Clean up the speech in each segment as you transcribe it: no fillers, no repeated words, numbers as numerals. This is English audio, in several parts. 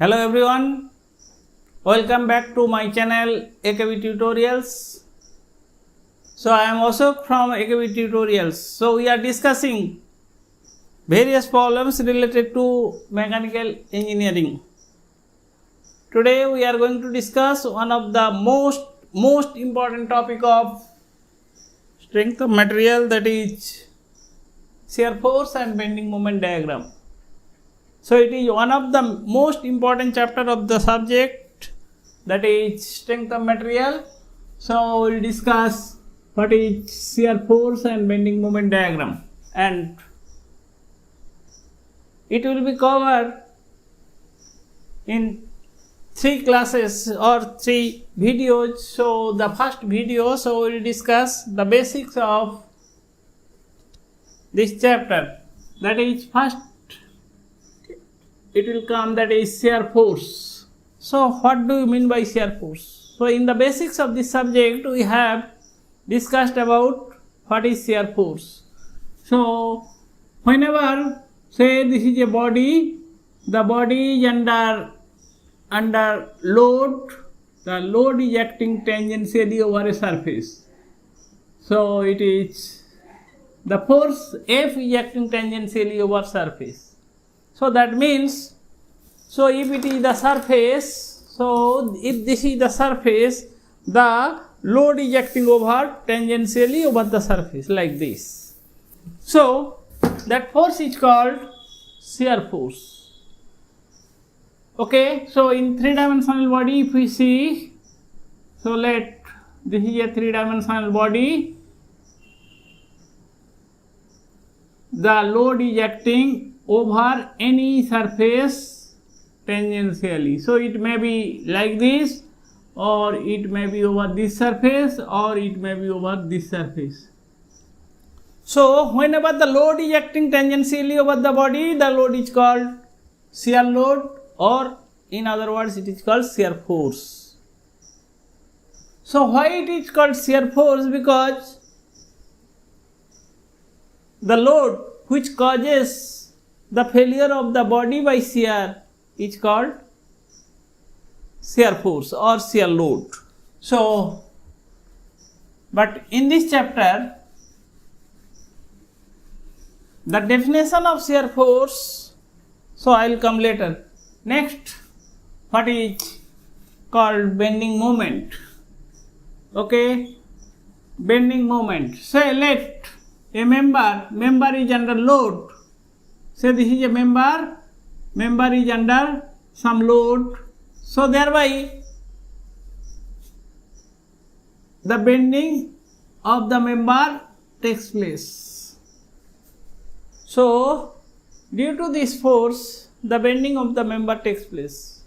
Hello everyone, welcome back to my channel AKB Tutorials. So I am Ashok from AKB Tutorials. So we are discussing various problems related to mechanical engineering. Today we are going to discuss one of the most important topic of strength of material, that is shear force and bending moment diagram. So it is one of the most important chapter of the subject, that is strength of material. So we will discuss what is shear force and bending moment diagram, and it will be covered in 3 classes or 3 videos. So the first video, so we will discuss the basics of this chapter, that is first it will come, that is shear force. So what do you mean by shear force? So in the basics of this subject we have discussed about what is shear force. So whenever say this is a body, the body is under load, the load is acting tangentially over a surface. So it is the force F is acting tangentially over surface. So that means, so if it is the surface, so if this is the surface, the load is acting over tangentially over the surface like this. So that force is called shear force. Okay, so in 3-dimensional body if we see, so let this is a 3-dimensional body, the load is acting over any surface tangentially. So it may be like this, or it may be over this surface, or it may be over this surface. So whenever the load is acting tangentially over the body, the load is called shear load, or in other words it is called shear force. So why it is called shear force? Because the load which causes the failure of the body by shear is called shear force or shear load. So, but in this chapter, the definition of shear force, so I will come later. Next, what is called bending moment? Okay, bending moment. Say let a member is under load. Say this is a member is under some load. So thereby the bending of the member takes place. So due to this force, the bending of the member takes place,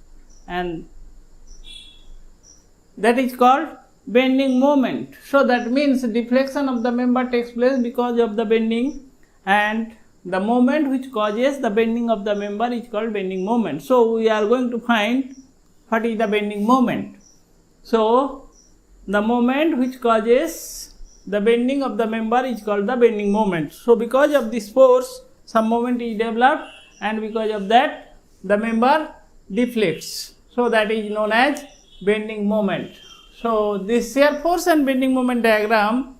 and that is called bending moment. So that means deflection of the member takes place because of the bending, and the moment which causes the bending of the member is called bending moment. So we are going to find what is the bending moment. So the moment which causes the bending of the member is called the bending moment. So because of this force, some moment is developed, and because of that the member deflects. So that is known as bending moment. So this shear force and bending moment diagram,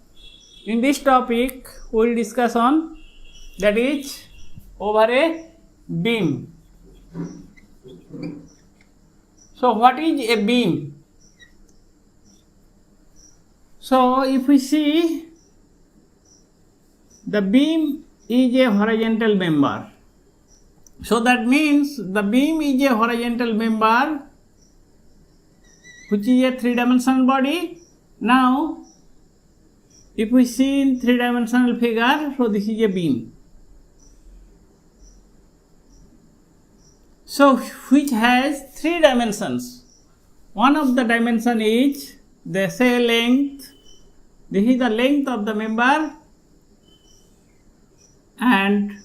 in this topic we will discuss on, that is over a beam. So what is a beam? So if we see, the beam is a horizontal member. So that means the beam is a horizontal member which is a 3-dimensional body. Now if we see in 3-dimensional figure, so this is a beam. So which has 3 dimensions. One of the dimension is the say length. This is the length of the member, and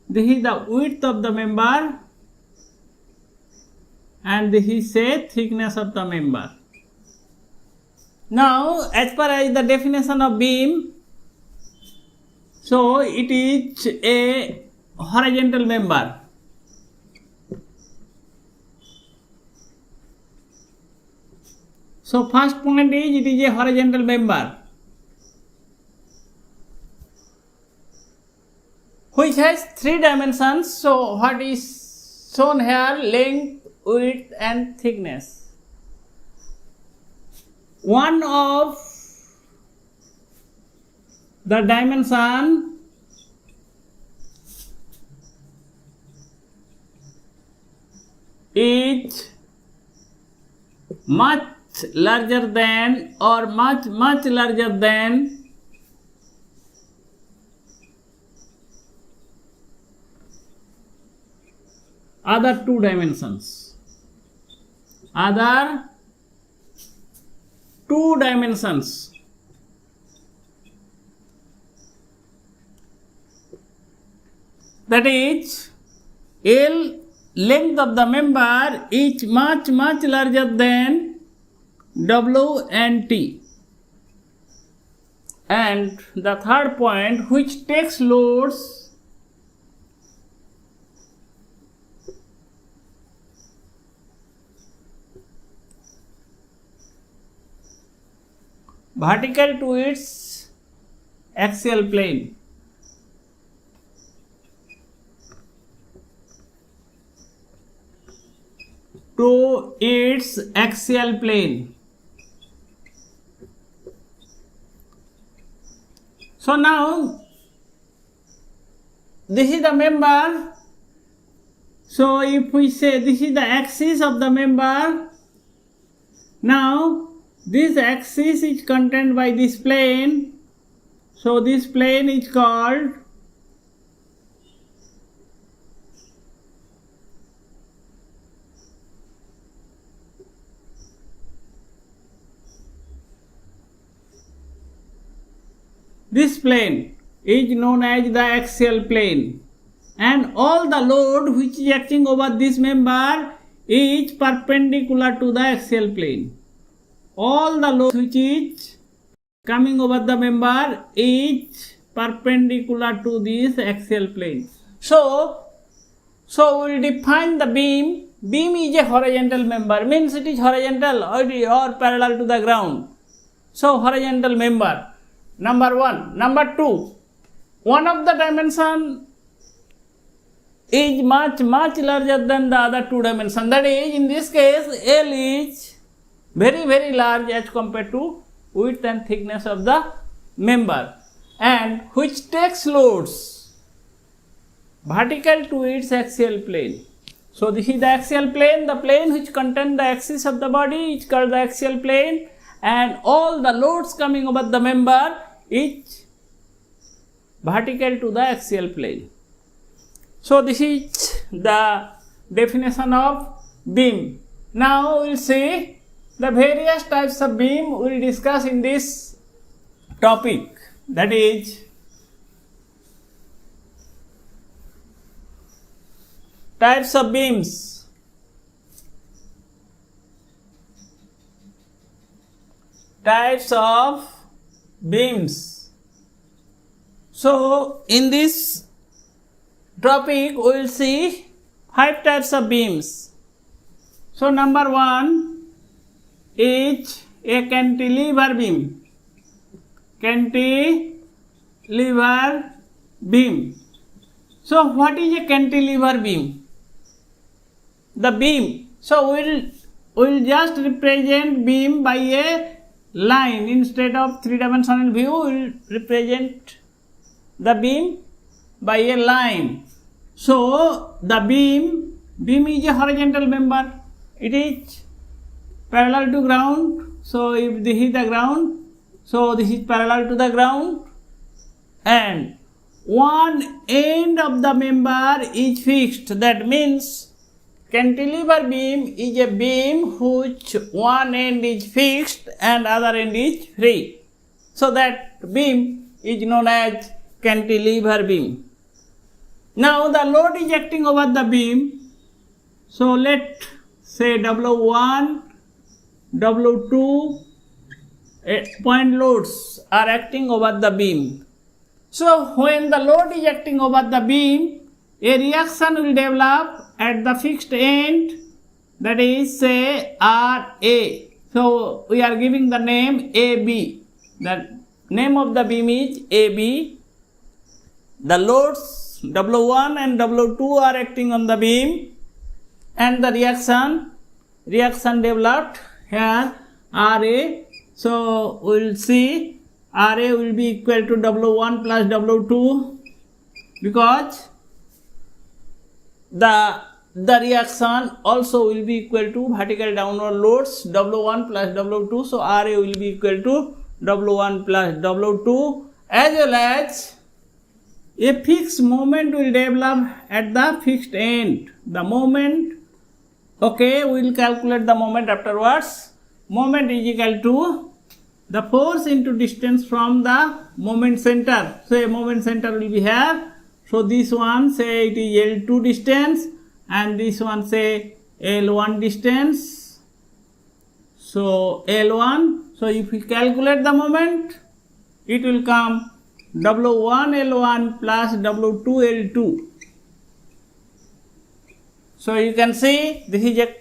this is the width of the member, and this is say thickness of the member. Now as per as the definition of beam, so it is a horizontal member. So first point is it is a horizontal member which has 3 dimensions. So what is shown here? Length, width and thickness. One of the dimension is much larger than or much larger than other 2 dimensions. Other 2 dimensions. That is, L length of the member is much larger than W and T. And the third point, which takes loads vertical to its axial plane. To its axial plane. So now this is the member. So if we say this is the axis of the member, now this axis is contained by this plane. So this plane is called this plane is known as the axial plane, and all the load which is acting over this member is perpendicular to the axial plane. All the load which is coming over the member is perpendicular to this axial plane. So we will define the beam. Beam is a horizontal member, means it is horizontal or parallel to the ground. So horizontal member. Number 1. Number 2, one of the dimension is much larger than the other 2 dimensions. That is, in this case, L is very large as compared to width and thickness of the member, and which takes loads vertical to its axial plane. So this is the axial plane. The plane which contains the axis of the body is called the axial plane, and all the loads coming over the member is vertical to the axial plane. So this is the definition of beam. Now we will see the various types of beam we will discuss in this topic, that is types of beams. Types of beams. So in this topic we will see 5 types of beams. So number 1 is a cantilever beam. Cantilever beam. So what is a cantilever beam? The beam. So we will just represent beam by a line. Instead of 3-dimensional view, we will represent the beam by a line. So the beam is a horizontal member. It is parallel to ground. So if this is the ground, so this is parallel to the ground, and one end of the member is fixed. That means cantilever beam is a beam which one end is fixed and other end is free. So that beam is known as cantilever beam. Now the load is acting over the beam. So let say W1, W2 point loads are acting over the beam. So when the load is acting over the beam, a reaction will develop at the fixed end, that is say RA. So we are giving the name AB. The name of the beam is AB. The loads W1 and W2 are acting on the beam, and the reaction developed here RA. So we will see RA will be equal to W1 plus W2, because the reaction also will be equal to vertical downward loads W1 plus W2. So RA will be equal to W1 plus W2, as well as a fixed moment will develop at the fixed end. The moment, okay, we will calculate the moment afterwards. Moment is equal to the force into distance from the moment center. So a moment center will be here. So this one, say it is L2 distance, and this one say L1 distance. So L1. So if we calculate the moment, it will come W1 L1 plus W2 L2. So you can see this is a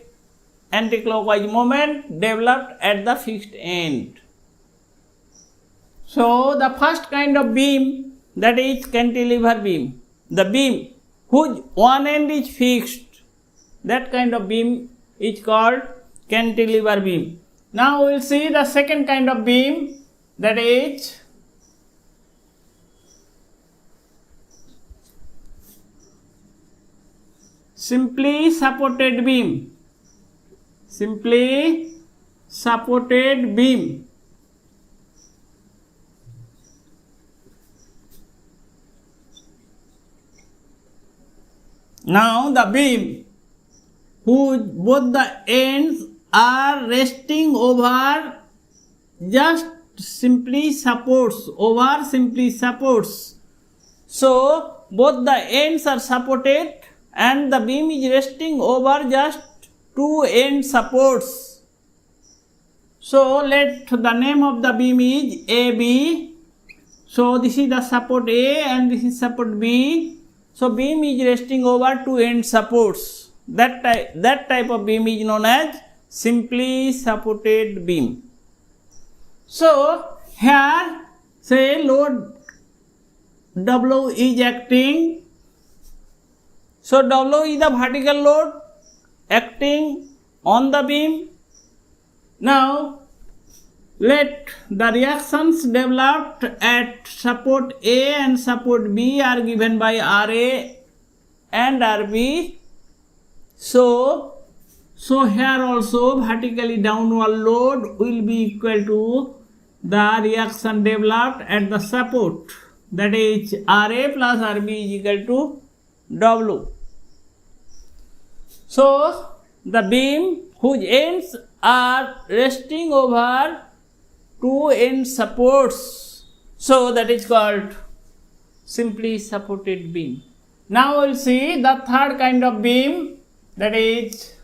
anti-clockwise moment developed at the fixed end. So the first kind of beam, that is cantilever beam. The beam whose one end is fixed, that kind of beam is called cantilever beam. Now we will see the second kind of beam, that is simply supported beam. Simply supported beam. Now the beam whose both the ends are resting over just simply supports, over simply supports. So both the ends are supported and the beam is resting over just two end supports. So let the name of the beam is AB. So this is the support A and this is support B. So beam is resting over two end supports. That type of beam is known as simply supported beam. So here say load W is acting. So W is the vertical load acting on the beam. Now let the reactions developed at support A and support B are given by RA and RB. So here also vertically downward load will be equal to the reaction developed at the support, that is RA plus RB is equal to W. So the beam whose ends are resting over two end supports, so that is called simply supported beam. Now we will see the third kind of beam, that is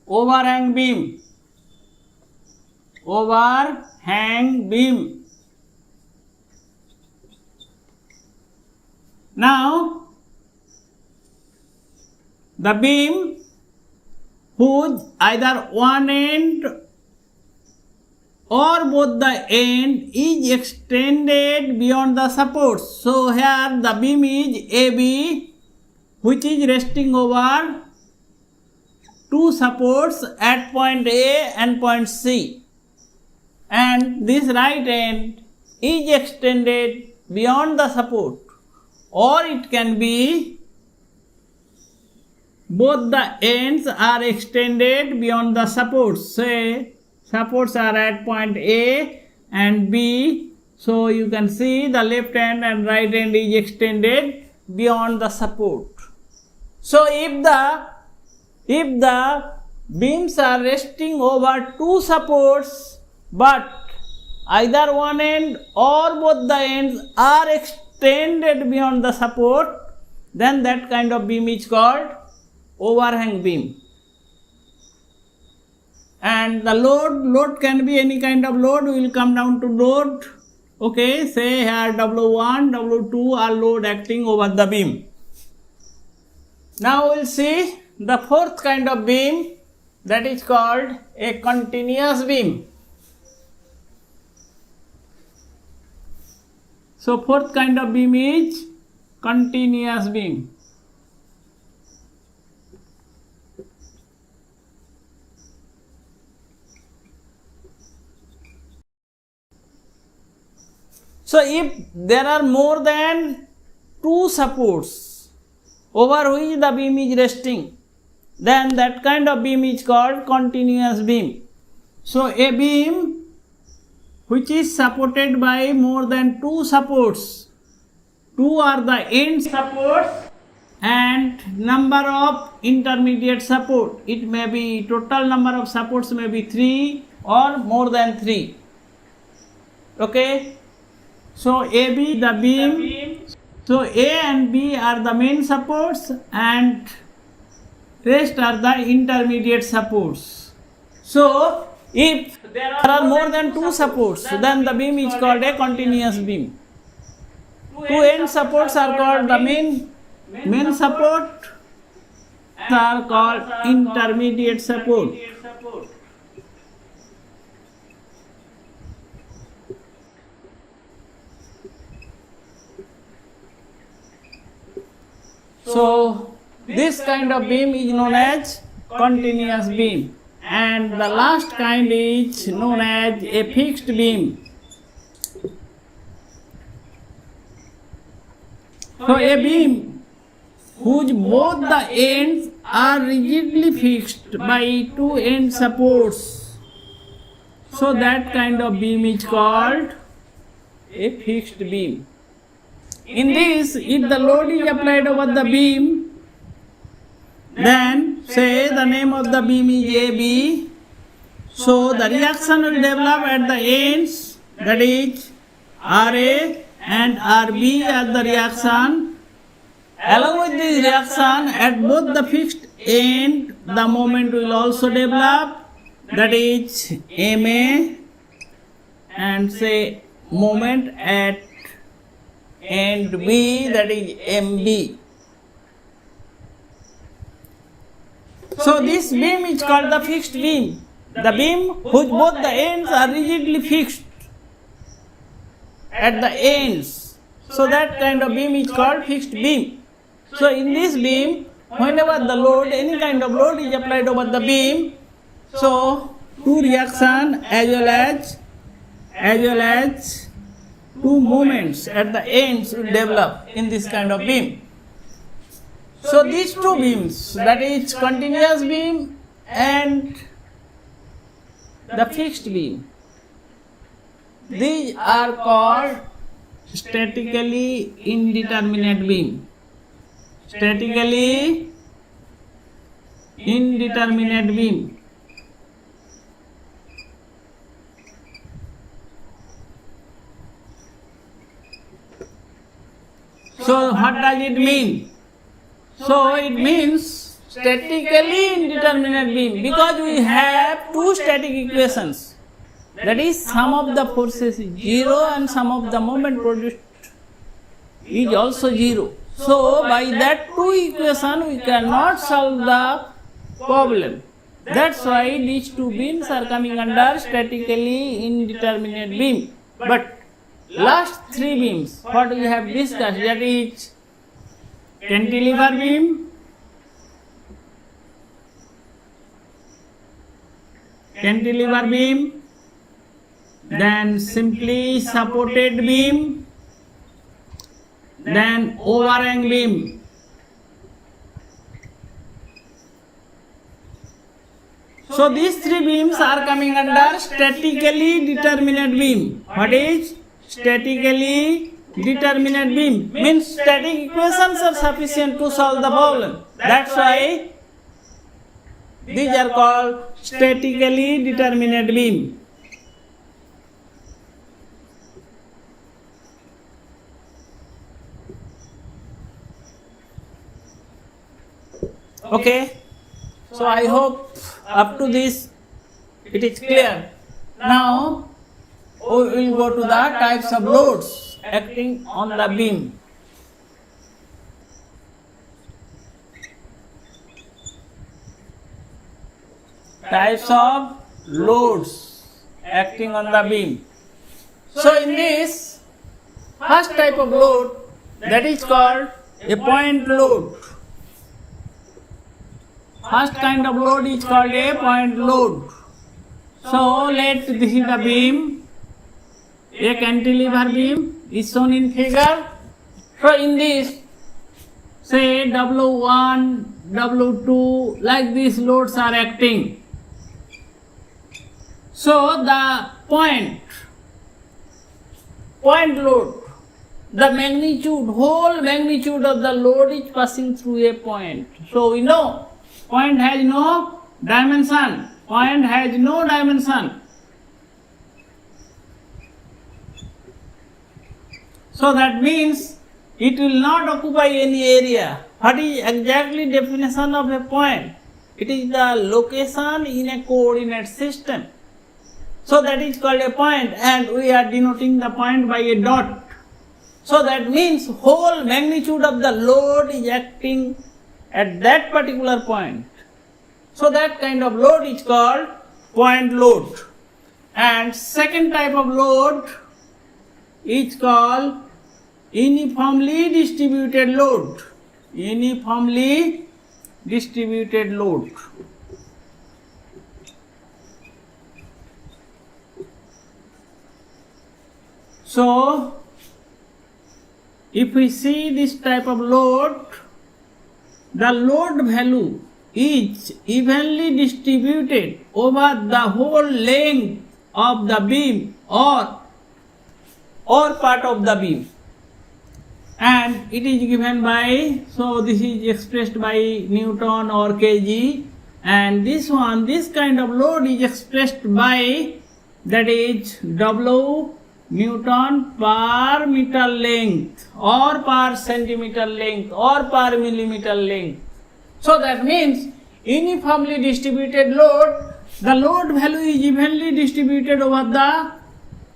overhang beam. Overhang beam. Now the beam whose either one end or both the end is extended beyond the supports. So here the beam is AB, which is resting over two supports at point A and point C, and this right end is extended beyond the support, or it can be both the ends are extended beyond the supports. Say supports are at point A and B, so you can see the left end and right end is extended beyond the support. So if the beams are resting over two supports, but either one end or both the ends are extended beyond the support, then that kind of beam is called overhang beam. And the load can be any kind of load. We will come down to load. Okay, say here W1, W2 are load acting over the beam. Now we'll see the fourth kind of beam, that is called a continuous beam. So fourth kind of beam is continuous beam. So if there are more than two supports over which the beam is resting, then that kind of beam is called continuous beam. So a beam which is supported by more than two supports, two are the end supports and number of intermediate support. It may be total number of supports may be 3 or more than 3. Okay. So AB the beam, so A and B are the main supports and rest are the intermediate supports. So if there are more than two supports, then the beam is called a continuous beam. Two end supports are called the main support, are called intermediate support. So this kind of beam is known as continuous beam, and the last kind is known as a fixed beam. So a beam whose both the ends are rigidly fixed by two end supports, so that kind of beam is called a fixed beam. In this, if the load is applied over the beam, then say the name of the beam is AB, so the reaction will develop at the ends, that is RA and RB as the reaction. Along with this reaction at both the fixed end, the moment will also develop, that is MA, and say moment at end B, that is MB. So this beam is called the fixed beam. The beam whose both the ends are rigidly fixed at the ends. So that kind of beam is called fixed beam. So in this beam, whenever the load, any kind of load is applied over the beam, so two reaction as well as two moments at the ends will develop in this kind of beam. So these two beams, that is continuous beam and the fixed beam, these are called statically indeterminate beam. Statically indeterminate beam. So what does it mean? So it means statically indeterminate beam, because we have two static equations, that is sum of the forces is 0 and sum of the moment produced is also 0. So by that two equation we cannot solve the problem. That's why these two beams are coming under statically indeterminate beam. But last three beams, what we have discussed, that is cantilever beam, then simply supported beam, then overhang beam. So these three beams are coming under statically determinate beam. What is statically determinate beam? Means static equations are sufficient to solve the problem. That's why these are called statically determinate beam. Okay, so I hope up to this it is clear. Now we will go to the types of loads acting on the beam. Types of loads acting on the beam. So in this first type of load, that is called a point load. First kind of load is called a point load. So this is the beam, a cantilever beam is shown in figure. So in this, say W1, W2, like these loads are acting. So the point load, the magnitude, whole magnitude of the load is passing through a point. So we know point has no dimension. Point has no dimension. So that means it will not occupy any area. What is exactly definition of a point? It is the location in a coordinate system. So that is called a point, and we are denoting the point by a dot. So that means whole magnitude of the load is acting at that particular point. So that kind of load is called point load. And second type of load is called uniformly distributed load. Uniformly distributed load. So if we see this type of load, the load value is evenly distributed over the whole length of the beam or part of the beam, and it is given by, so this is expressed by Newton or kg, and this kind of load is expressed by, that is W Newton per meter length or per centimeter length or per millimeter length. So that means uniformly distributed load, the load value is evenly distributed over the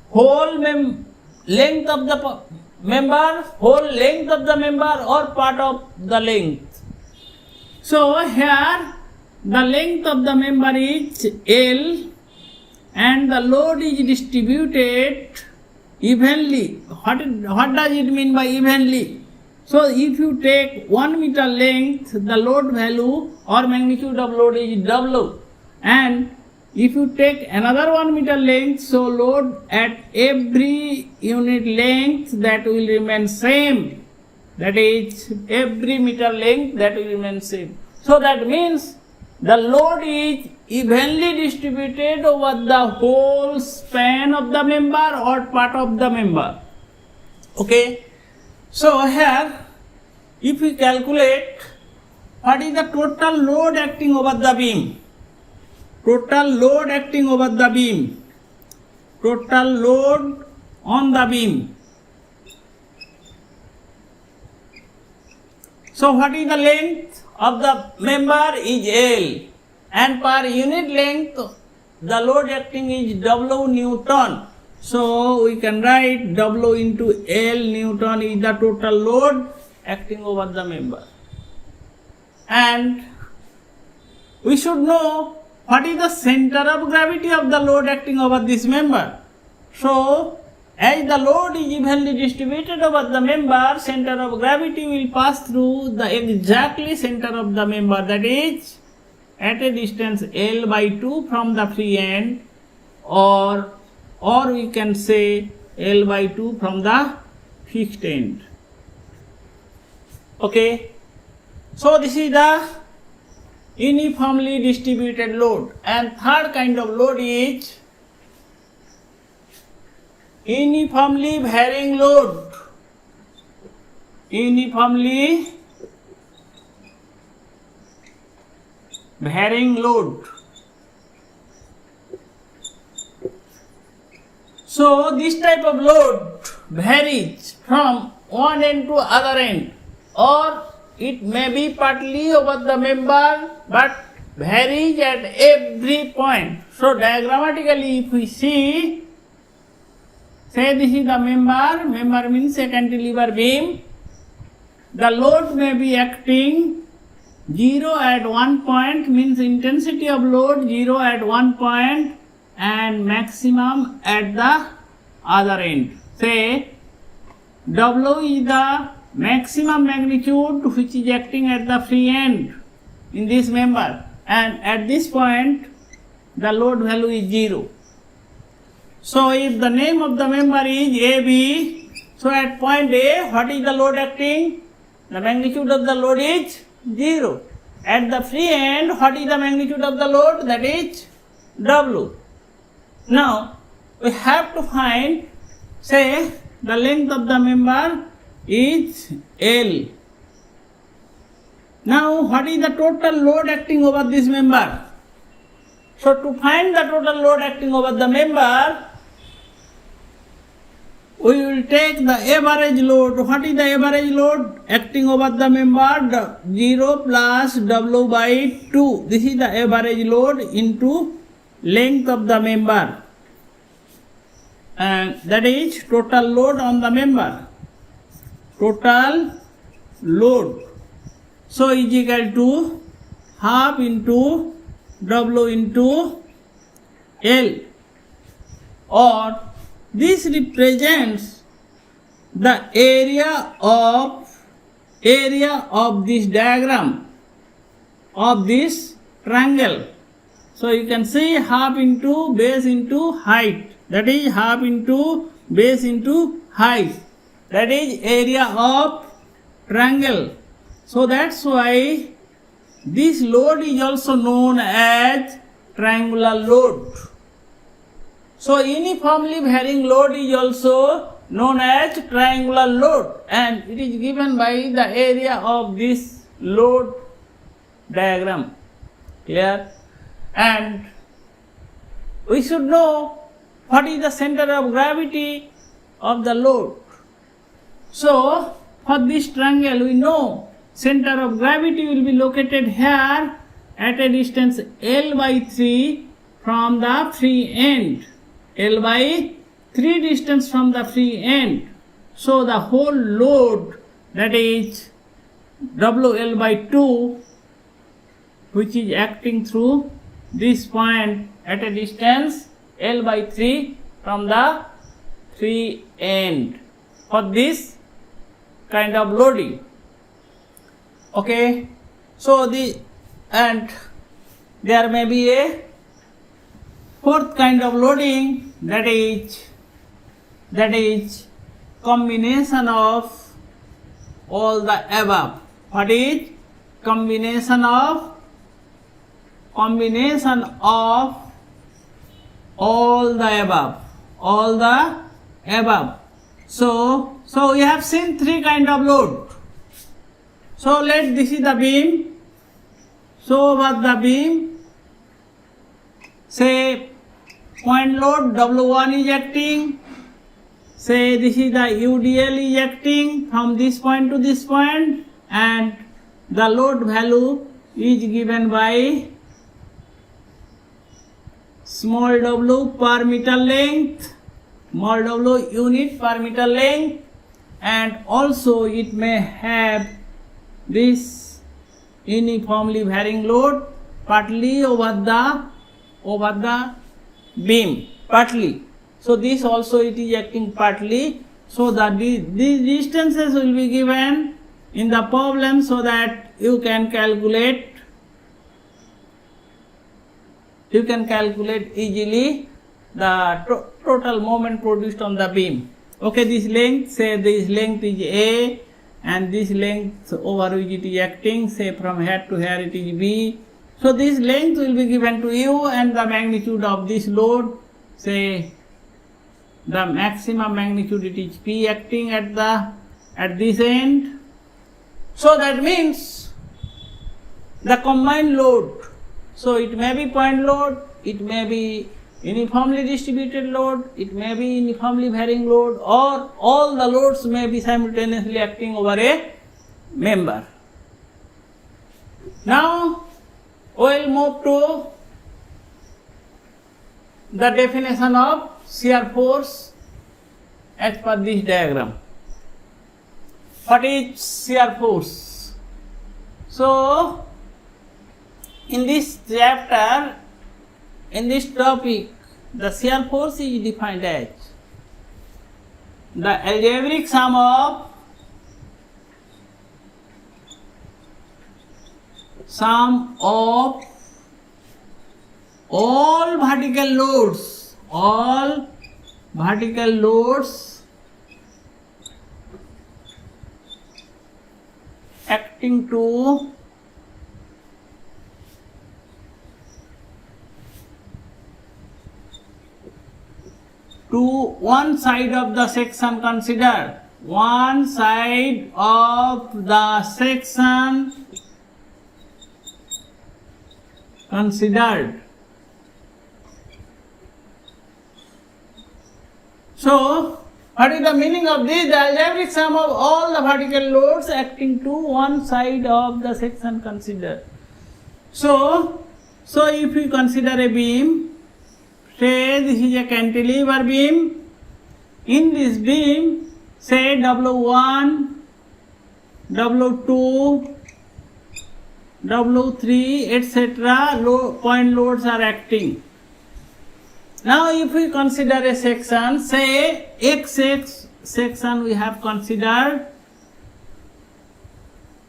whole length of the member, whole length of the member or part of the length. So here the length of the member is L and the load is distributed evenly. What does it mean by evenly? So if you take 1 meter length, the load value or magnitude of load is W, and if you take another 1 meter length, so load at every unit length that will remain same, that is every meter length that will remain same. So that means the load is evenly distributed over the whole span of the member or part of the member. Okay. So here, if we calculate what is the total load acting over the beam, total load acting over the beam, total load on the beam. So what is the length of the member is L, and per unit length the load acting is W Newton. So we can write W into L Newton is the total load acting over the member. And we should know what is the center of gravity of the load acting over this member. So as the load is evenly distributed over the member, center of gravity will pass through the exactly center of the member, that is at a distance L by 2 from the free end, or we can say L by 2 from the fixed end. Okay. So this is the uniformly distributed load. And third kind of load is uniformly varying load. Uniformly varying load. So this type of load varies from one end to other end, or it may be partly over the member but varies at every point. So diagrammatically if we see, Say this is the member. Member means a cantilever beam. The load may be acting 0 at one point, means intensity of load 0 at one point and maximum at the other end. Say W is the maximum magnitude which is acting at the free end in this member, and at this point the load value is 0. So if the name of the member is AB, so at point A, what is the load acting? The magnitude of the load is 0. At the free end, what is the magnitude of the load? That is W. Now we have to find, say the length of the member is L. Now what is the total load acting over this member? So to find the total load acting over the member, we will take the average load. What is the average load acting over the member? 0 plus W by 2. This is the average load into length of the member. And that is total load on the member. Total load. So is equal to half into W into L, or this represents the area of this diagram of this triangle. So you can see half into base into height, that is half into base into height, that is area of triangle. So that's why this load is also known as triangular load. So uniformly varying load is also known as triangular load, and it is given by the area of this load diagram. Clear? And we should know what is the center of gravity of the load. So for this triangle we know center of gravity will be located here at a distance L by 3 from the free end. L by 3 distance from the free end. So the whole load, that is WL by 2, which is acting through this point at a distance L by 3 from the free end for this kind of loading. Okay, so and there may be a fourth kind of loading, that is combination of all the above. What is combination of all the above? So we have seen three kind of load. So this is the beam. So over the beam, say point load W1 is acting. Say this is the UDL is acting from this point to this point, and the load value is given by small w per meter length, small w unit per meter length, and also it may have this uniformly varying load partly over the beam, partly. So this also it is acting partly. So that these distances will be given in the problem so that you can calculate easily the total moment produced on the beam. Okay, this length, say this length is A, and this length over which it is acting, say from here to here it is B. So this length will be given to you, and the magnitude of this load, say the maximum magnitude, it is P acting at this end. So that means the combined load, so it may be point load, it may be uniformly distributed load, it may be uniformly varying load, or all the loads may be simultaneously acting over a member. Now we will move to the definition of shear force as per this diagram. What is shear force? So, in this chapter, in this topic, the shear force is defined as the algebraic sum of all vertical loads acting to one side of the section considered. One side of the section considered. So, what is the meaning of this? The algebraic sum of all the vertical loads acting to one side of the section considered. So if we consider a beam, say this is a cantilever beam. In this beam, say W1, W2, W3, etc. point loads are acting. Now if we consider a section, say XX section we have considered,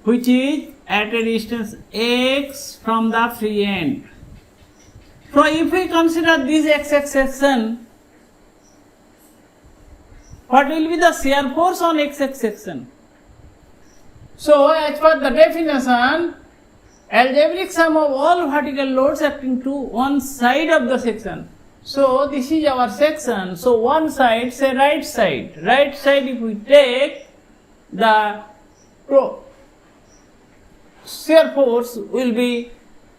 which is at a distance x from the free end. So if we consider this XX section, what will be the shear force on XX section? So as per the definition, algebraic sum of all vertical loads acting to one side of the section. So this is our section. So one side, say right side. Right side, if we take, the shear force will be,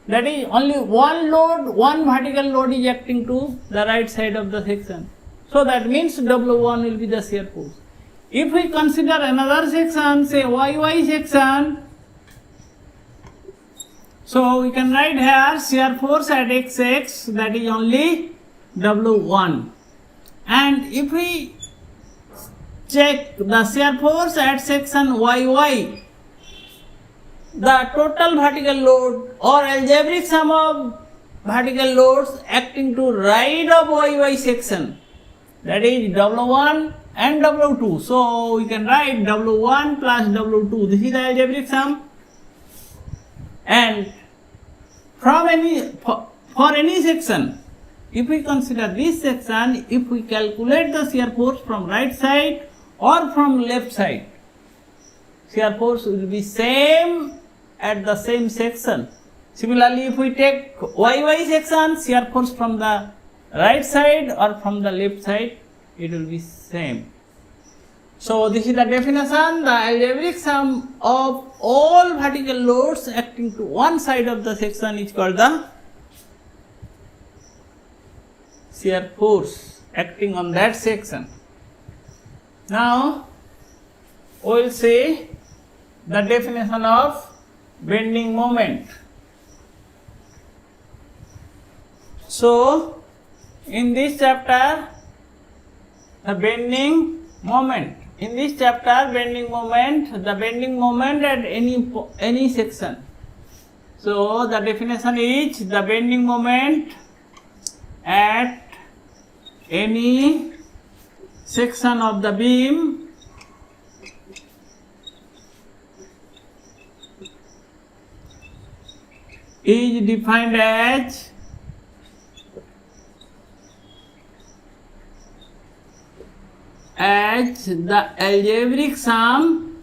that is only one load, one vertical load is acting to the right side of the section. So that means W1 will be the shear force. If we consider another section, say YY section, so we can write here shear force at XX, that is only W1. And if we check the shear force at section YY, the total vertical load or algebraic sum of vertical loads acting to right of YY section, that is W1 and W2. So we can write W1 plus W2. This is the algebraic sum. And from for any section, if we consider this section, if we calculate the shear force from right side or from left side, shear force will be same at the same section. Similarly, if we take YY section, shear force from the right side or from the left side, it will be same. So this is the definition. The algebraic sum of all vertical loads acting to one side of the section is called the shear force acting on that section. Now we will see the definition of bending moment. So in this chapter, the bending moment. In this chapter, bending moment, the bending moment at any section. So the definition is the bending moment at any section of the beam is defined as the algebraic sum,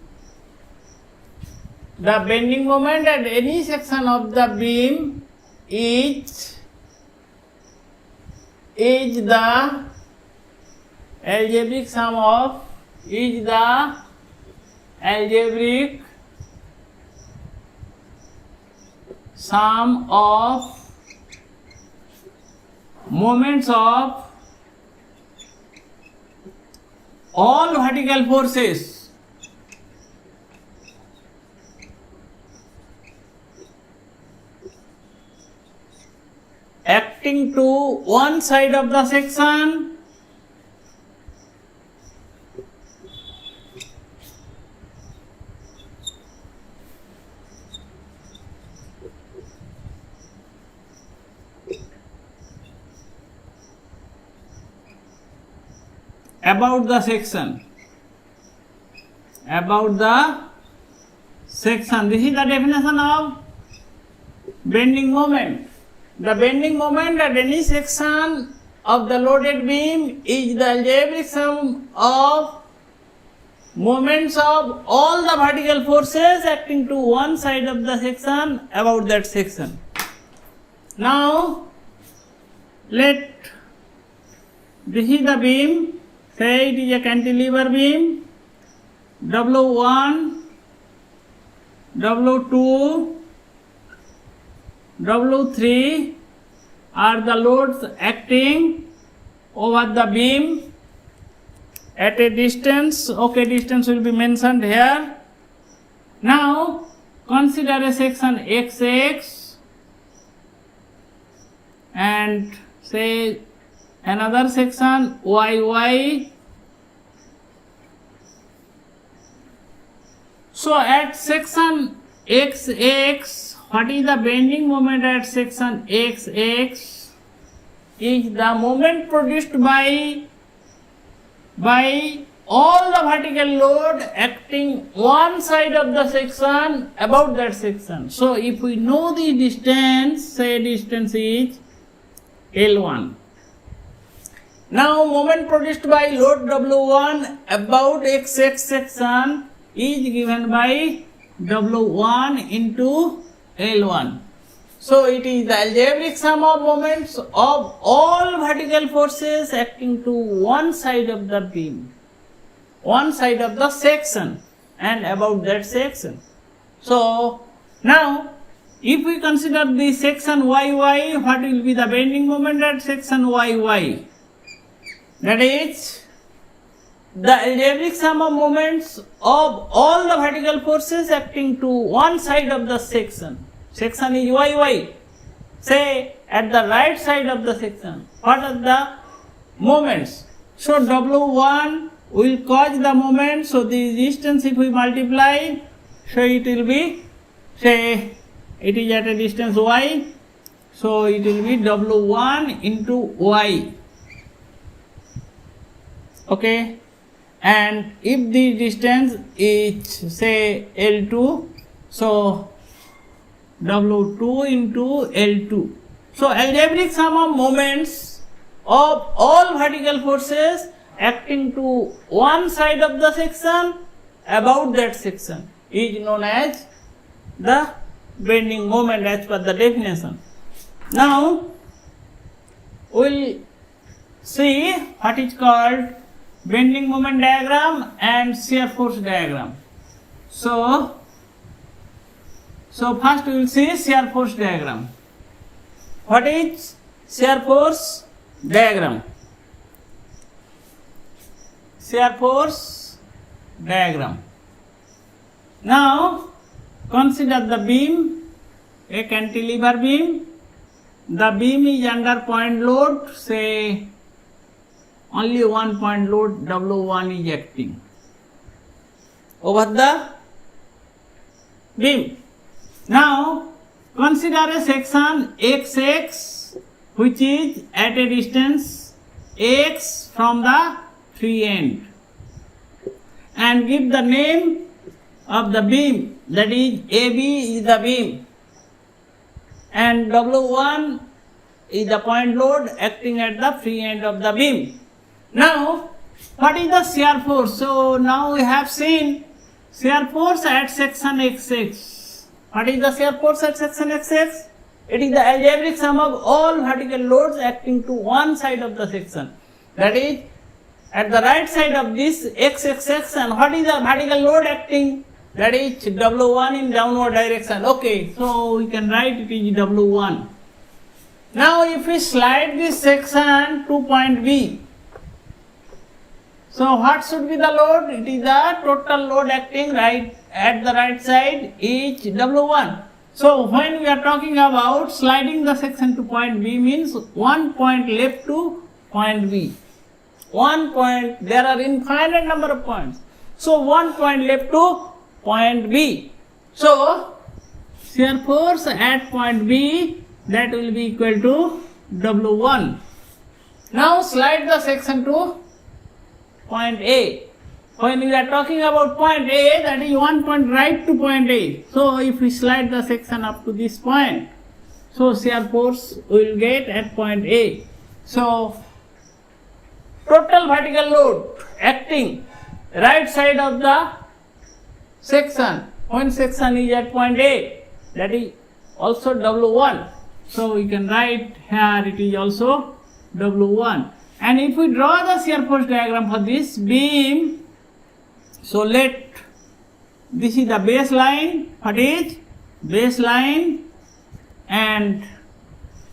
the bending moment at any section of the beam is the algebraic sum of moments of all vertical forces acting to one side of the section about the section. About the section. This is the definition of bending moment. The bending moment at any section of the loaded beam is the algebraic sum of moments of all the vertical forces acting to one side of the section about that section. Now, this is the beam, say it is a cantilever beam, W1, W2, W3 are the loads acting over the beam at a distance. Okay, distance will be mentioned here. Now, consider a section XX and say another section YY. So at section XX, what is the bending moment at section XX? Is the moment produced by all the vertical load acting one side of the section about that section. So if we know the distance, say distance is L1. Now moment produced by load W1 about XX section is given by W1 into L1. So it is the algebraic sum of moments of all vertical forces acting to one side of the beam, one side of the section and about that section. So now if we consider the section YY, what will be the bending moment at section YY? That is the algebraic sum of moments of all the vertical forces acting to one side of the section. Section is YY. Say at the right side of the section, what are the moments? So W1 will cause the moment. So the distance if we multiply, so it will be, say it is at a distance Y. So it will be W1 into Y. Okay. And if the distance is say L2, so W2 into L2. So algebraic sum of moments of all vertical forces acting to one side of the section about that section is known as the bending moment as per the definition. Now we will see what is called bending moment diagram and shear force diagram. So first we will see shear force diagram. What is shear force diagram? Shear force diagram. Now consider the beam, a cantilever beam. The beam is under point load, say only one point load W1 is acting over the beam. Now consider a section XX which is at a distance X from the free end and give the name of the beam, that is AB is the beam and W1 is the point load acting at the free end of the beam. Now what is the shear force? So now we have seen shear force at section XX. What is the shear force at section XX? It is the algebraic sum of all vertical loads acting to one side of the section. That is at the right side of this XX section. What is the vertical load acting? That is W1 in downward direction. Okay, so we can write it is W1. Now if we slide this section to point B, so what should be the load? It is the total load acting right at the right side is W1. So when we are talking about sliding the section to point B means one point left to point B. One point, there are infinite number of points. So one point left to point B. So shear force at point B, that will be equal to W1. Now slide the section to point A. When we are talking about point A, that is one point right to point A. So if we slide the section up to this point, so shear force will get at point A. So total vertical load acting right side of the section when section is at point A, that is also W1. So we can write here it is also W1. And if we draw the shear force diagram for this beam, so this is the baseline, what is baseline, and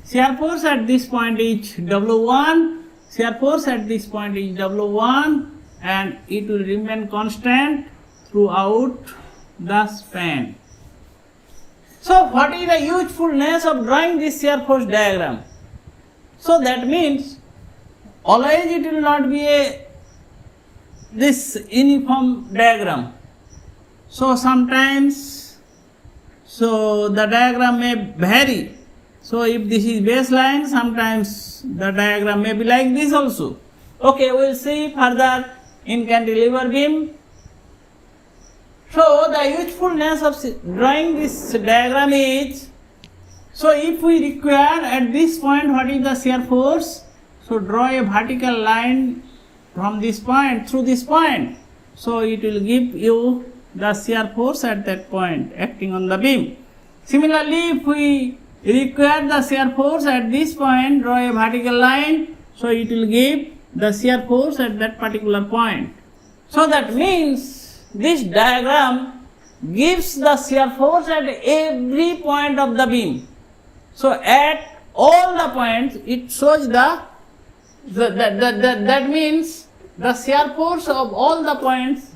shear force at this point is W1, shear force at this point is W1, and it will remain constant throughout the span. So what is the usefulness of drawing this shear force diagram? So that means always it will not be this uniform diagram. So sometimes the diagram may vary. So if this is baseline, sometimes the diagram may be like this also. Okay, we will see further in cantilever beam. So the usefulness of drawing this diagram is, so if we require at this point what is the shear force, so draw a vertical line from this point through this point. So it will give you the shear force at that point acting on the beam. Similarly, if we require the shear force at this point, draw a vertical line, so it will give the shear force at that particular point. So that means this diagram gives the shear force at every point of the beam. So at all the points it shows that means the shear force of all the points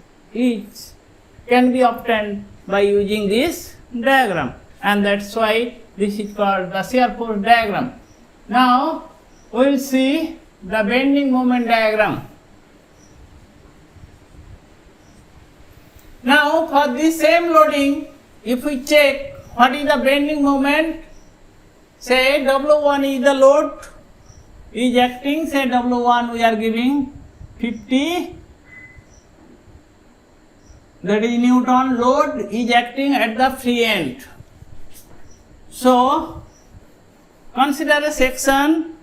can be obtained by using this diagram, and that's why this is called the shear force diagram. Now we will see the bending moment diagram. Now for this same loading, if we check what is the bending moment, say W1 is the load is acting, say W1 we are giving 50, that is Newton load is acting at the free end. So consider a section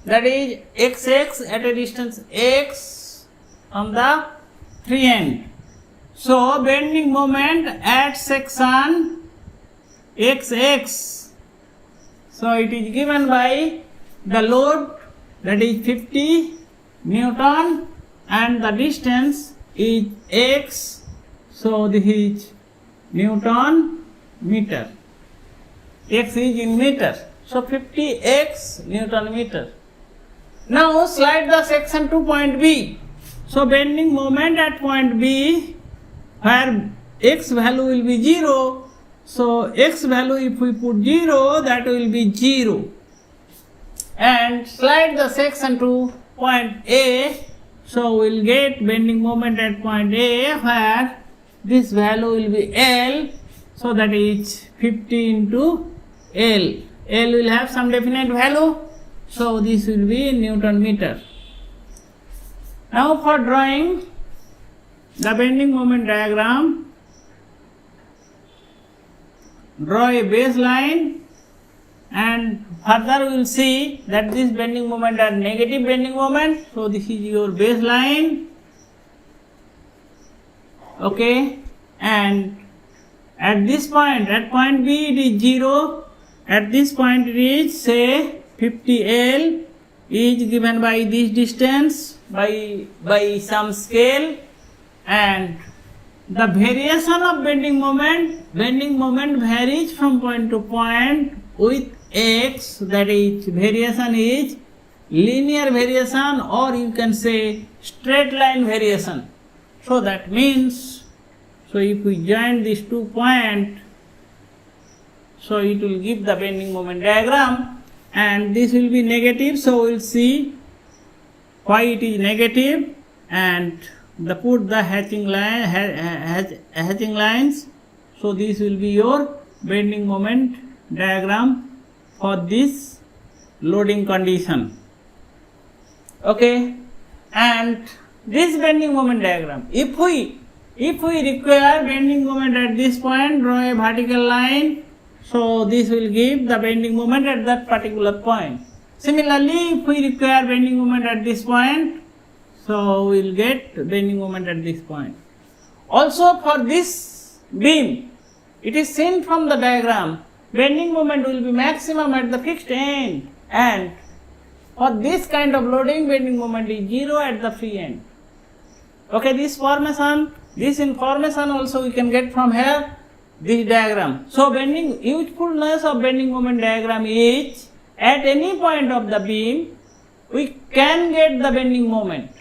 that is XX at a distance x on the free end. So bending moment at section XX, so it is given by the load that is 50 Newton and the distance is x, so this is Newton meter, x is in meter, so 50x Newton meter. Now slide the section to point B. So bending moment at point B, where x value will be 0, so x value if we put 0, that will be 0. And slide the section to point A, so we will get bending moment at point A where this value will be L, so that is 50 into L. L will have some definite value, so this will be Newton meter. Now for drawing the bending moment diagram, draw a baseline, and further we will see that this bending moment are negative bending moment. So this is your baseline, okay, and at this point, at point B it is 0, at this point it is say 50L is given by this distance by some scale, and the variation of bending moment varies from point to point with x, that is variation is linear variation or you can say straight line variation. So that means, so if we join these 2 points, so it will give the bending moment diagram, and this will be negative, so we will see why it is negative, and put the hatching lines. So this will be your bending moment diagram for this loading condition. Okay, and this bending moment diagram. If we require bending moment at this point, draw a vertical line. So this will give the bending moment at that particular point. Similarly, if we require bending moment at this point, so we will get bending moment at this point. Also for this beam, it is seen from the diagram, bending moment will be maximum at the fixed end, and for this kind of loading, bending moment is 0 at the free end. Okay, this information also we can get from here, this diagram. So usefulness of bending moment diagram is, at any point of the beam, we can get the bending moment.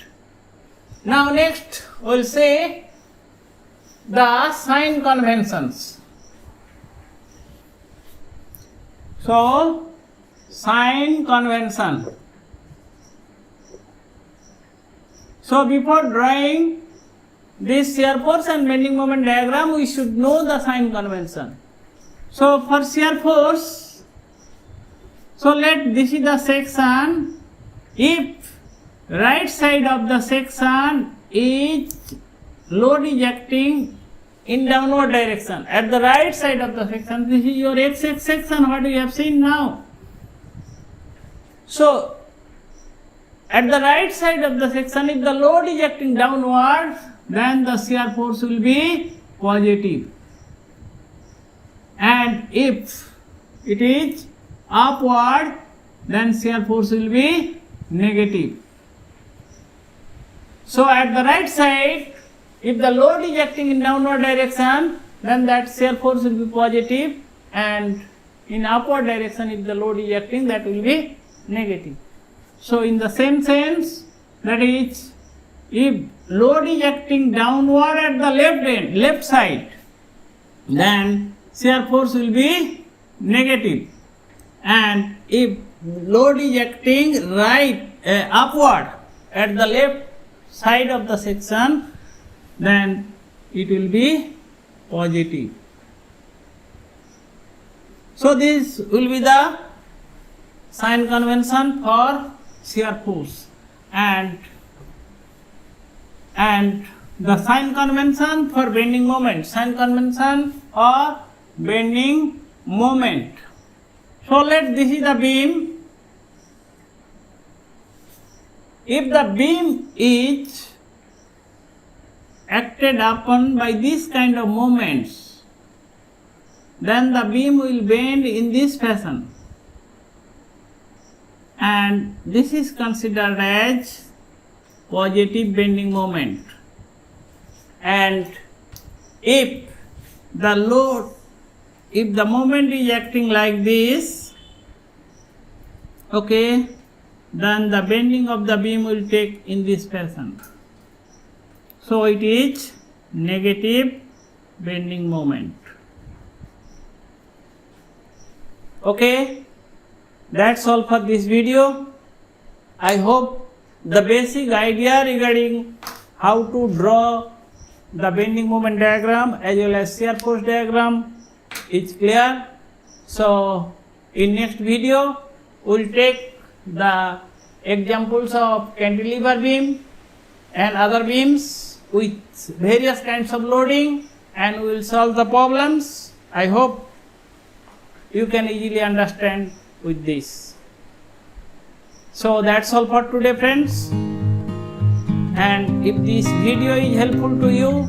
Now next, we will say the sign conventions. So, sign convention. So, before drawing this shear force and bending moment diagram, we should know the sign convention. So, for shear force, this is the section. If right side of the section is load is acting in downward direction, at the right side of the section, this is your x-axis section, what we have seen now. So, at the right side of the section, if the load is acting downward, then the shear force will be positive. And if it is upward, then shear force will be negative. So, at the right side, if the load is acting in downward direction, then that shear force will be positive, and in upward direction, if the load is acting, that will be negative. So, in the same sense, that is, if load is acting downward at the left side, then shear force will be negative, and if load is acting upward at the left side of the section, then it will be positive. So this will be the sign convention for shear force, and the sign convention for bending moment, sign convention or bending moment. So this is the beam. If the beam is acted upon by this kind of moments, then the beam will bend in this fashion, and this is considered as positive bending moment. And if the moment is acting like this, okay, then the bending of the beam will take in this fashion. So it is negative bending moment. Okay, that's all for this video. I hope the basic idea regarding how to draw the bending moment diagram as well as shear force diagram is clear. So in next video we will take the examples of cantilever beam and other beams with various kinds of loading, and we will solve the problems. I hope you can easily understand with this. So that's all for today, friends. And if this video is helpful to you,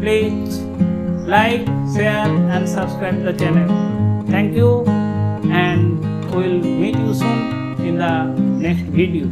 please like, share and subscribe the channel. Thank you, and we will meet you soon in the next video.